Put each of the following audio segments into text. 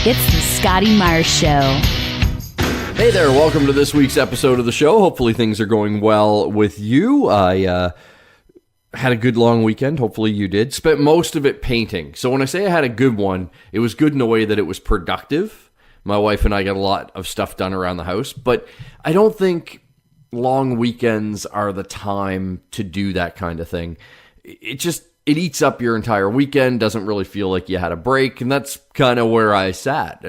It's the Scotty Myers Show. Hey there, welcome to this week's episode of the show. Hopefully things are going well with you. I had a good long weekend. Hopefully you did. Spent most of it painting. So when I say I had a good one, it was good in a way that it was productive. My wife and I got a lot of stuff done around the house, but I don't think long weekends are the time to do that kind of thing. It eats up your entire weekend, doesn't really feel like you had a break, and that's kind of where I sat.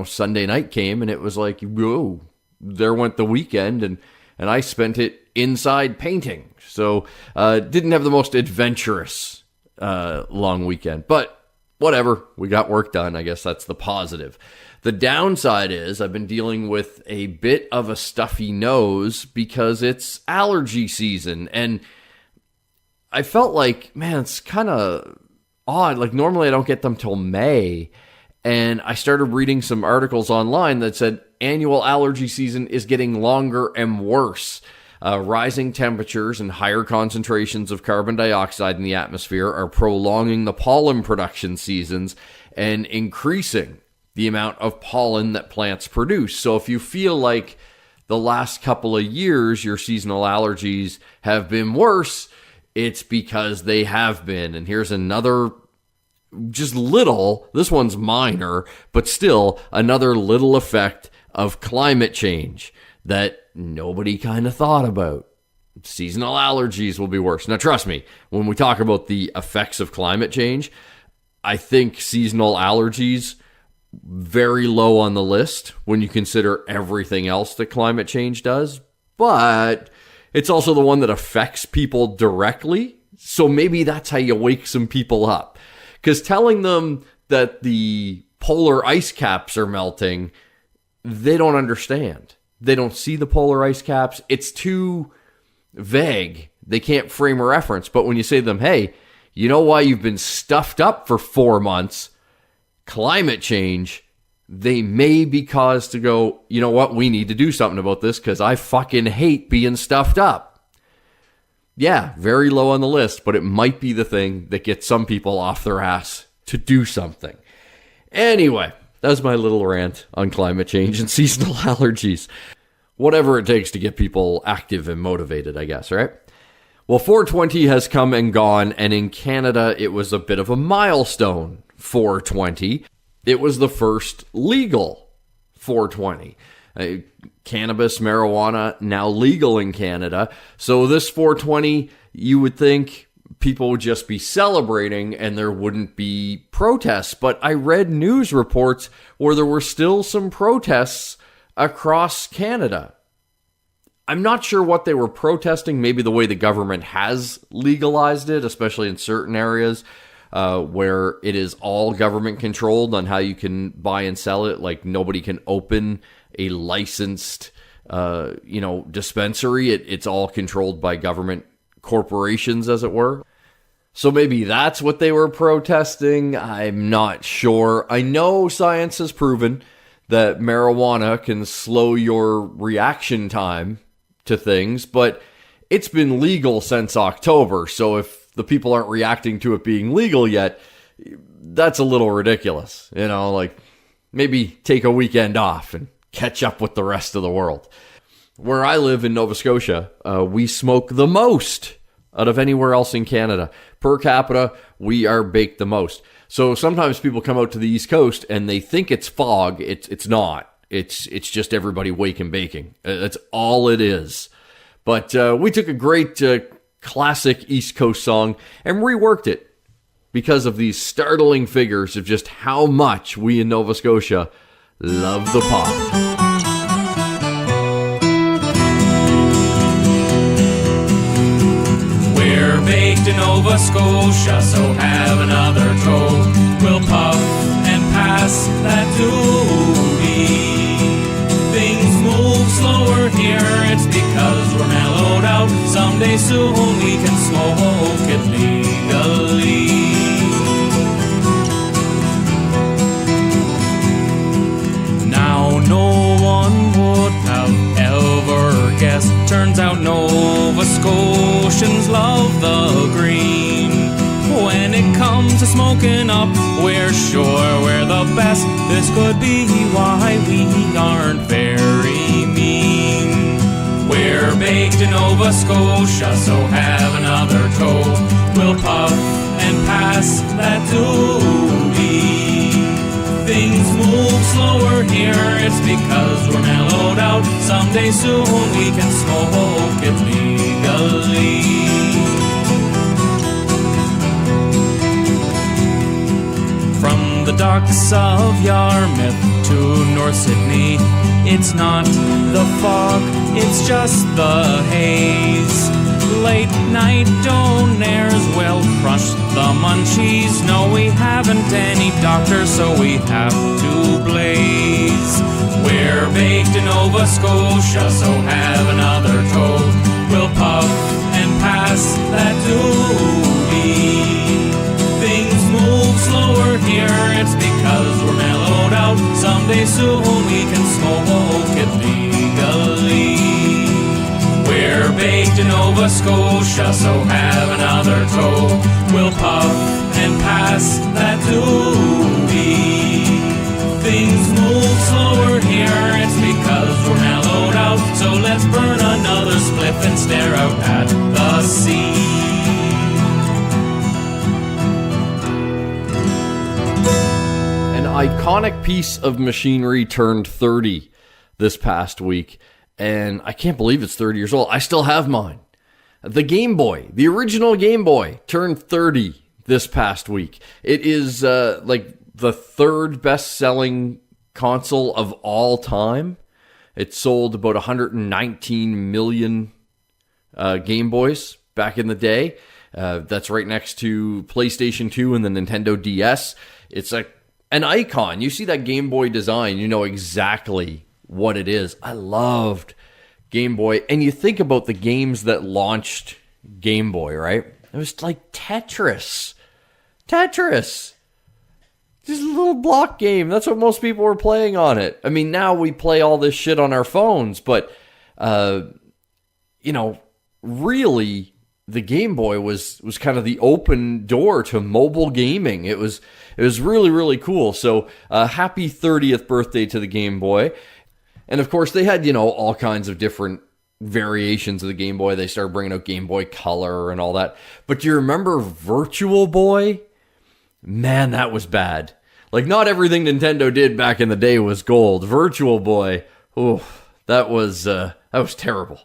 Sunday night came, and it was like, whoa, there went the weekend, and I spent it inside painting. So didn't have the most adventurous long weekend, but whatever, we got work done. I guess that's the positive. The downside is I've been dealing with a bit of a stuffy nose because it's allergy season, and I felt like, man, it's kind of odd. Like normally I don't get them till May, and I started reading some articles online that said annual allergy season is getting longer and worse. Rising temperatures and higher concentrations of carbon dioxide in the atmosphere are prolonging the pollen production seasons and increasing the amount of pollen that plants produce. So if you feel like the last couple of years your seasonal allergies have been worse, it's because they have been. And here's another, this one's minor, but still another little effect of climate change that nobody kind of thought about. Seasonal allergies will be worse. Now, trust me, when we talk about the effects of climate change, I think seasonal allergies very low on the list when you consider everything else that climate change does. But it's also the one that affects people directly. So maybe that's how you wake some people up. Because telling them that the polar ice caps are melting, they don't understand. They don't see the polar ice caps. It's too vague. They can't frame a reference. But when you say to them, hey, you know why you've been stuffed up for 4 months? Climate change. They may be caused to go, you know what, we need to do something about this because I fucking hate being stuffed up. Yeah, very low on the list, but it might be the thing that gets some people off their ass to do something. Anyway, that was my little rant on climate change and seasonal allergies. Whatever it takes to get people active and motivated, I guess, right? Well, 420 has come and gone, and in Canada, it was a bit of a milestone, 420. It was the first legal 420. Cannabis, marijuana, now legal in Canada. So this 420, you would think people would just be celebrating and there wouldn't be protests. But I read news reports where there were still some protests across Canada. I'm not sure what they were protesting. Maybe the way the government has legalized it, especially in certain areas. Where it is all government controlled on how you can buy and sell it. Like nobody can open a licensed, dispensary. It's all controlled by government corporations, as it were. So maybe that's what they were protesting. I'm not sure. I know science has proven that marijuana can slow your reaction time to things, but it's been legal since October. So if the people aren't reacting to it being legal yet, that's a little ridiculous. Maybe take a weekend off and catch up with the rest of the world. Where I live in Nova Scotia, we smoke the most out of anywhere else in Canada. Per capita, we are baked the most. So sometimes people come out to the East Coast and they think it's fog. It's not. It's just everybody wake and baking. That's all it is. But we took a great classic East Coast song and reworked it because of these startling figures of just how much we in Nova Scotia love the pot. We're baked in Nova Scotia, so have another toke. We'll puff and pass that doobie. Things move slower here, it's because we're mellowed out. Someday soon we can smoke it legally. Now no one would have ever guessed. Turns out Nova Scotians love the green. When it comes to broken up. We're sure we're the best. This could be why we aren't very mean. We're baked in Nova Scotia, so have another toe. We'll puff and pass that doobie. Things move slower here, it's because we're mellowed out. Someday soon we can smoke it legally. From the docks of Yarmouth to North Sydney, it's not the fog, it's just the haze. Late night donairs will crush the munchies. No, we haven't any doctors, so we have to blaze. We're baked in Nova Scotia, so have another toe. We'll puff and pass that doobie. Things move slower here, it's because we're mellowed out. Someday soon we can smoke it legally. We're baked in Nova Scotia, so have another toe. We'll puff and pass that doobie. Things move slower here, it's because we're mellowed out. So let's burn another spliff and stare out at the sea. An iconic piece of machinery turned 30 this past week, and I can't believe it's 30 years old. I still have mine. The Game Boy, the original Game Boy, turned 30 this past week. It is like the third best-selling console of all time. It sold about 119 million Game Boys back in the day. That's right next to PlayStation 2 and the Nintendo DS. It's an icon. You see that Game Boy design, you know exactly what it is. I loved Game Boy. And you think about the games that launched Game Boy, right? It was like Tetris. Just a little block game. That's what most people were playing on it. I mean, now we play all this shit on our phones, but, really, the Game Boy was kind of the open door to mobile gaming. It was really, really cool. So, happy 30th birthday to the Game Boy. And of course, they had, all kinds of different variations of the Game Boy. They started bringing out Game Boy Color and all that. But do you remember Virtual Boy? Man, that was bad. Like, not everything Nintendo did back in the day was gold. Virtual Boy, that was terrible.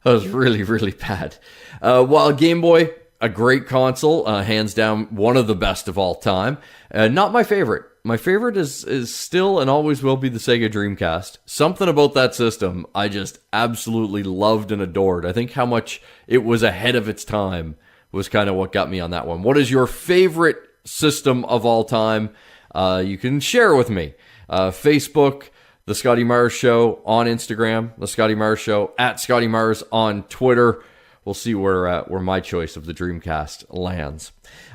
That was really, really bad. While Game Boy, a great console, hands down one of the best of all time. Not my favorite. My favorite is still and always will be the Sega Dreamcast. Something about that system I just absolutely loved and adored. I think how much it was ahead of its time was kind of what got me on that one. What is your favorite system of all time? You can share with me. Facebook, The Scotty Mars Show on Instagram, The Scotty Mars Show, at Scotty Mars on Twitter. We'll see where my choice of the Dreamcast lands.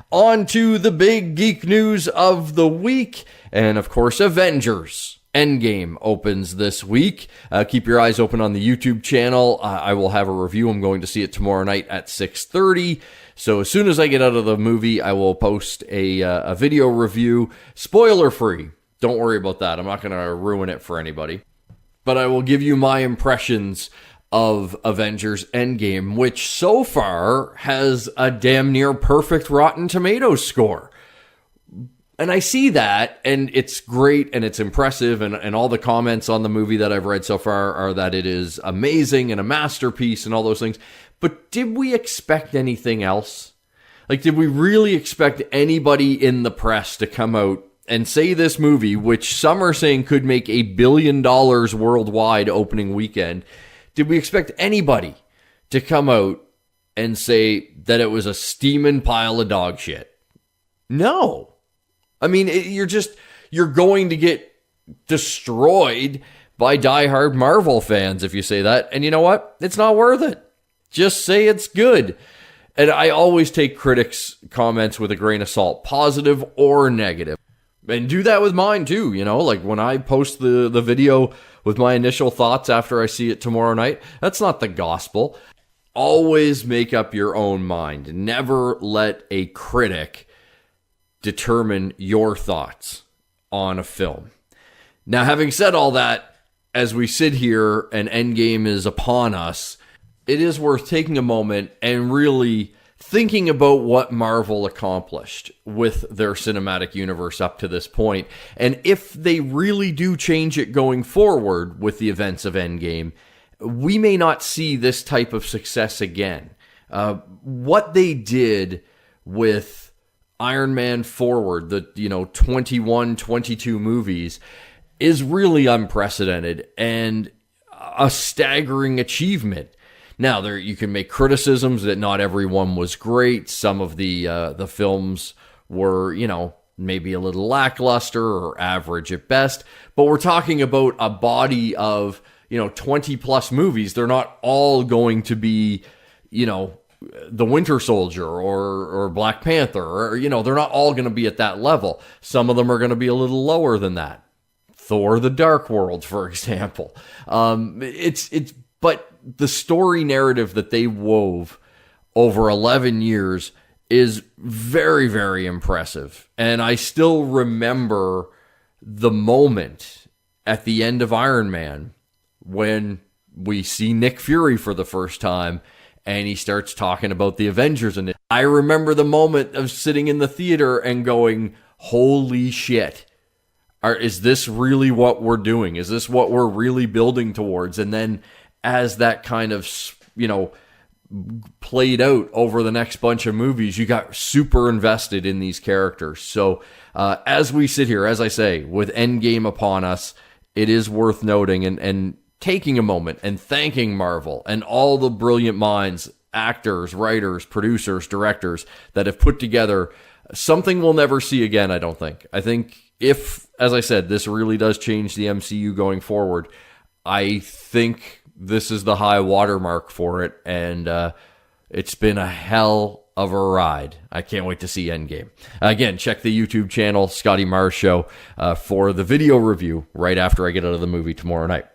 On to the big geek news of the week. And of course, Avengers Endgame opens this week. Keep your eyes open on the YouTube channel. I will have a review. I'm going to see it tomorrow night at 6:30. So as soon as I get out of the movie, I will post a video review. Spoiler free. Don't worry about that. I'm not going to ruin it for anybody. But I will give you my impressions of Avengers Endgame, which so far has a damn near perfect Rotten Tomatoes score. And I see that, and it's great, and it's impressive, and all the comments on the movie that I've read so far are that it is amazing and a masterpiece and all those things. But did we expect anything else? Like, did we really expect anybody in the press to come out and say this movie, which some are saying could make $1 billion worldwide opening weekend, did we expect anybody to come out and say that it was a steaming pile of dog shit? No. I mean, you're going to get destroyed by diehard Marvel fans if you say that. And you know what? It's not worth it. Just say it's good. And I always take critics' comments with a grain of salt, positive or negative. And do that with mine too, like when I post the video with my initial thoughts after I see it tomorrow night, that's not the gospel. Always make up your own mind. Never let a critic determine your thoughts on a film. Now, having said all that, as we sit here and Endgame is upon us, it is worth taking a moment and really thinking about what Marvel accomplished with their cinematic universe up to this point. And if they really do change it going forward with the events of Endgame, we may not see this type of success again. What they did with Iron Man forward, the 21, 22 movies, is really unprecedented and a staggering achievement. Now, you can make criticisms that not everyone was great. Some of the films were, maybe a little lackluster or average at best. But we're talking about a body of, 20 plus movies. They're not all going to be, the Winter Soldier or Black Panther, or, they're not all going to be at that level. Some of them are going to be a little lower than that. Thor: The Dark World, for example. But the story narrative that they wove over 11 years is very, very impressive. And I still remember the moment at the end of Iron Man when we see Nick Fury for the first time and he starts talking about the Avengers. And I remember the moment of sitting in the theater and going, holy shit. Is this really what we're doing? Is this what we're really building towards? And then as that kind of, played out over the next bunch of movies, you got super invested in these characters. So as we sit here, as I say, with Endgame upon us, it is worth noting and taking a moment and thanking Marvel and all the brilliant minds, actors, writers, producers, directors that have put together something we'll never see again, I don't think. I think if, as I said, this really does change the MCU going forward, I think this is the high watermark for it, and it's been a hell of a ride. I can't wait to see Endgame. Again, check the YouTube channel, Scotty Mars Show, for the video review right after I get out of the movie tomorrow night.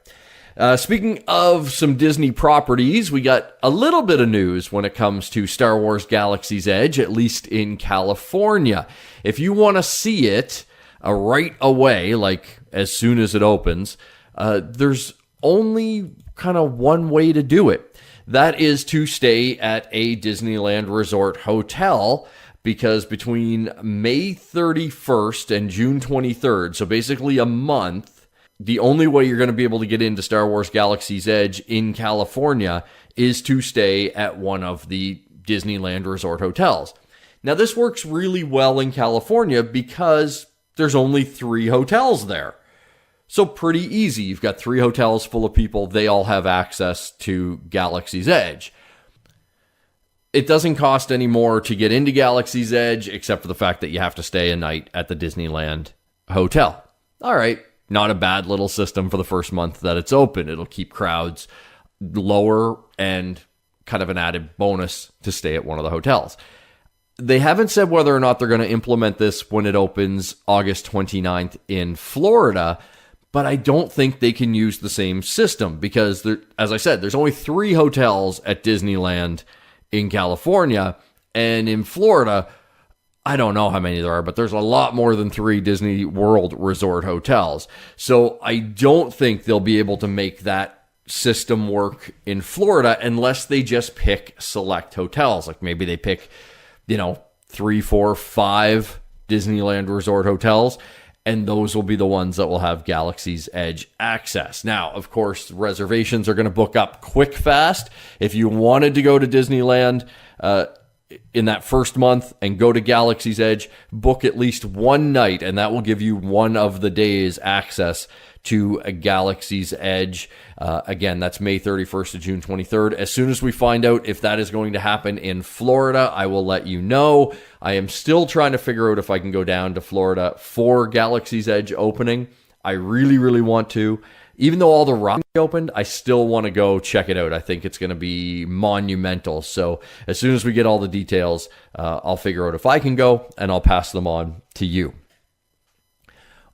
Speaking of some Disney properties, we got a little bit of news when it comes to Star Wars Galaxy's Edge, at least in California. If you want to see it right away, like as soon as it opens, there's only kind of one way to do it. That is to stay at a Disneyland Resort hotel, because between May 31st and June 23rd, so basically a month, the only way you're going to be able to get into Star Wars Galaxy's Edge in California is to stay at one of the Disneyland Resort hotels. Now, this works really well in California because there's only 3 hotels there. So pretty easy. You've got 3 hotels full of people. They all have access to Galaxy's Edge. It doesn't cost any more to get into Galaxy's Edge, except for the fact that you have to stay a night at the Disneyland hotel. All right, not a bad little system for the first month that it's open. It'll keep crowds lower and kind of an added bonus to stay at one of the hotels. They haven't said whether or not they're going to implement this when it opens August 29th in Florida, but I don't think they can use the same system because, as I said, there's only 3 hotels at Disneyland in California, and in Florida, I don't know how many there are, but there's a lot more than 3 Disney World Resort hotels. So I don't think they'll be able to make that system work in Florida unless they just pick select hotels. Like maybe they pick, 3, 4, 5 Disneyland Resort hotels, and those will be the ones that will have Galaxy's Edge access. Now, of course, reservations are going to book up quick, fast. If you wanted to go to Disneyland in that first month and go to Galaxy's Edge, book at least one night, and that will give you one of the days access to a Galaxy's Edge. Again, that's May 31st to June 23rd. As soon as we find out if that is going to happen in Florida, I will let you know. I am still trying to figure out if I can go down to Florida for Galaxy's Edge opening. I really, really want to. Even though all the rides opened, I still want to go check it out. I think it's going to be monumental. So as soon as we get all the details, I'll figure out if I can go, and I'll pass them on to you.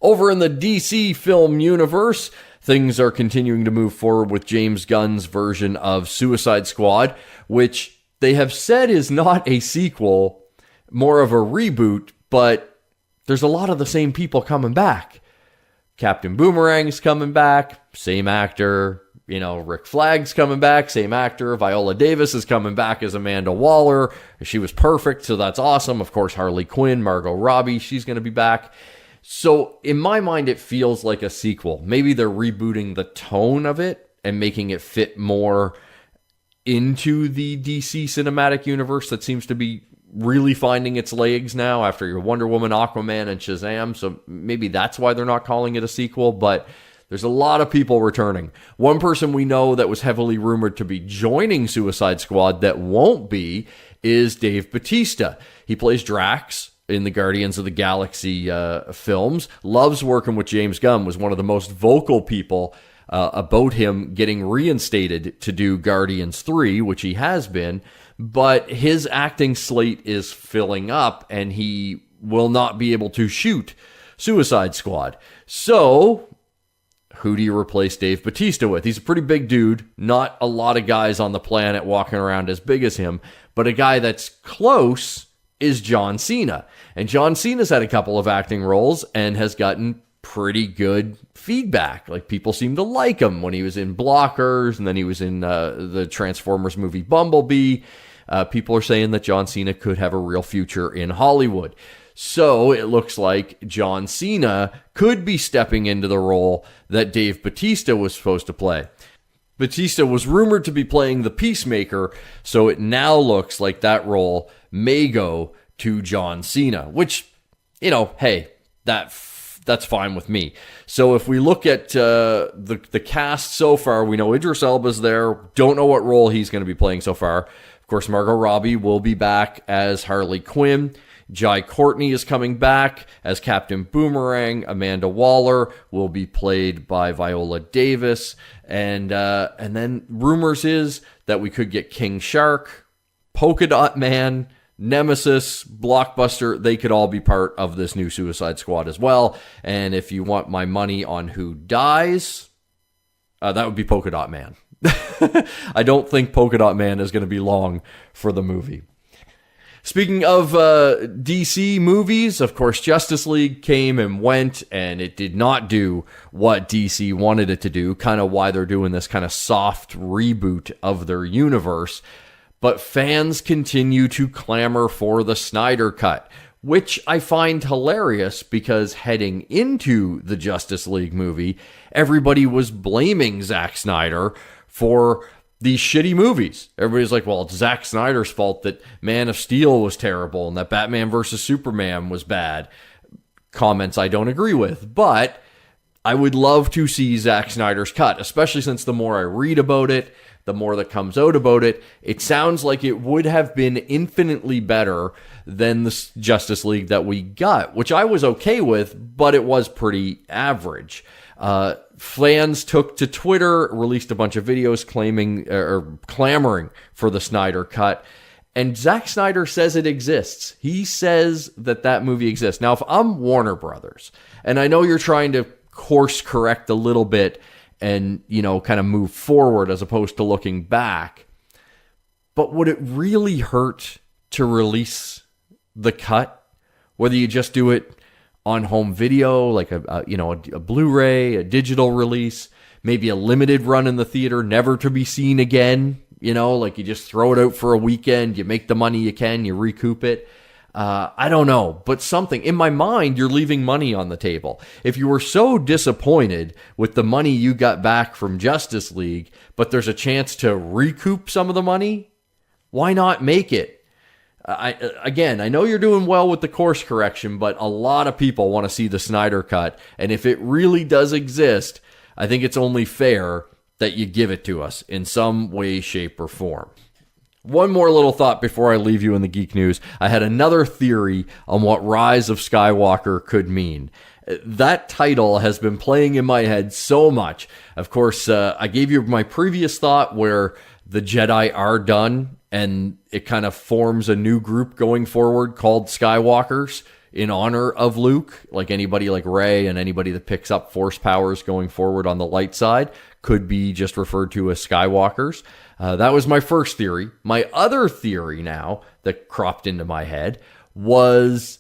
Over in the DC film universe, things are continuing to move forward with James Gunn's version of Suicide Squad, which they have said is not a sequel, more of a reboot, but there's a lot of the same people coming back. Captain Boomerang's coming back, same actor. Rick Flag's coming back, same actor. Viola Davis is coming back as Amanda Waller. She was perfect, so that's awesome. Of course, Harley Quinn, Margot Robbie, she's going to be back. So in my mind, it feels like a sequel. Maybe they're rebooting the tone of it and making it fit more into the DC cinematic universe that seems to be really finding its legs now after your Wonder Woman, Aquaman, and Shazam. So maybe that's why they're not calling it a sequel, but there's a lot of people returning. One person we know that was heavily rumored to be joining Suicide Squad that won't be is Dave Bautista. He plays Drax in the Guardians of the Galaxy films. Loves working with James Gunn. Was one of the most vocal people about him getting reinstated to do Guardians 3, which he has been. But his acting slate is filling up, and he will not be able to shoot Suicide Squad. So who do you replace Dave Bautista with? He's a pretty big dude. Not a lot of guys on the planet walking around as big as him, but a guy that's close is John Cena. And John Cena's had a couple of acting roles and has gotten pretty good feedback. Like, people seem to like him when he was in Blockers, and then he was in the Transformers movie Bumblebee. People are saying that John Cena could have a real future in Hollywood. So it looks like John Cena could be stepping into the role that Dave Bautista was supposed to play. Bautista was rumored to be playing the Peacemaker, so it now looks like that role may go to John Cena, which, hey, that's fine with me. So if we look at the cast so far, we know Idris Elba's there. Don't know what role he's going to be playing so far. Of course, Margot Robbie will be back as Harley Quinn. Jai Courtney is coming back as Captain Boomerang. Amanda Waller will be played by Viola Davis. And then rumors is that we could get King Shark, Polka Dot Man, Nemesis, Blockbuster. They could all be part of this new Suicide Squad as well. And if you want my money on who dies, that would be Polka Dot Man. I don't think Polka Dot Man is going to be long for the movie. Speaking of DC movies, of course, Justice League came and went, and it did not do what DC wanted it to do, kind of why they're doing this kind of soft reboot of their universe. But fans continue to clamor for the Snyder Cut, which I find hilarious because heading into the Justice League movie, everybody was blaming Zack Snyder for these shitty movies. Everybody's like, well, it's Zack Snyder's fault that Man of Steel was terrible and that Batman vs. Superman was bad. Comments I don't agree with, but I would love to see Zack Snyder's cut, especially since the more I read about it, the more that comes out about it, it sounds like it would have been infinitely better than the Justice League that we got, which I was okay with, but it was pretty average. Fans took to Twitter, released a bunch of videos clamoring for the Snyder Cut. And Zack Snyder says it exists. He says that movie exists. Now, if I'm Warner Brothers, and I know you're trying to course correct a little bit and, kind of move forward as opposed to looking back, but would it really hurt to release the cut? Whether you just do it on home video, like a Blu-ray, a digital release, maybe a limited run in the theater, never to be seen again. Like you just throw it out for a weekend, you make the money you can, you recoup it. I don't know, but something in my mind, you're leaving money on the table. If you were so disappointed with the money you got back from Justice League, but there's a chance to recoup some of the money, why not make it? I know you're doing well with the course correction, but a lot of people want to see the Snyder Cut. And if it really does exist, I think it's only fair that you give it to us in some way, shape, or form. One more little thought before I leave you in the geek news. I had another theory on what Rise of Skywalker could mean. That title has been playing in my head so much. Of course, I gave you my previous thought where the Jedi are done and it kind of forms a new group going forward called Skywalkers in honor of Luke. Like anybody like Rey and anybody that picks up force powers going forward on the light side could be just referred to as Skywalkers. That was my first theory. My other theory now that cropped into my head was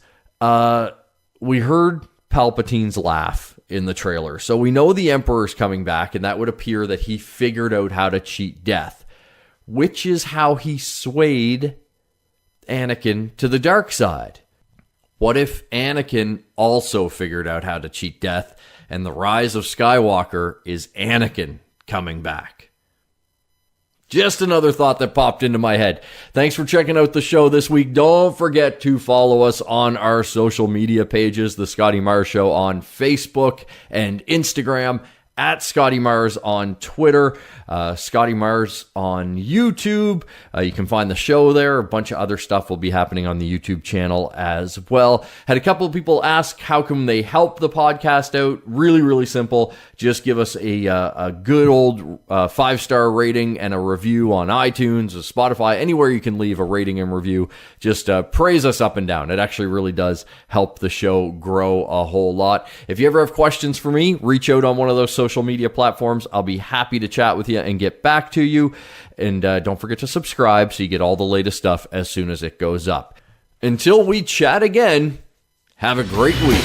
we heard Palpatine's laugh in the trailer. So we know the Emperor's coming back, and that would appear that he figured out how to cheat death, which is how he swayed Anakin to the dark side. What if Anakin also figured out how to cheat death, and the rise of Skywalker is Anakin coming back? Just another thought that popped into my head. Thanks for checking out the show this week. Don't forget to follow us on our social media pages, The Scotty Mars Show on Facebook and Instagram, at Scotty Mars on Twitter, Scotty Mars on YouTube. You can find the show there. A bunch of other stuff will be happening on the YouTube channel as well. Had a couple of people ask how can they help the podcast out. Really, really simple. Just give us a good old 5-star rating and a review on iTunes, or Spotify, anywhere you can leave a rating and review. Just praise us up and down. It actually really does help the show grow a whole lot. If you ever have questions for me, reach out on one of those social media platforms. I'll be happy to chat with you and get back to you. And don't forget to subscribe so you get all the latest stuff as soon as it goes up. Until we chat again, have a great week.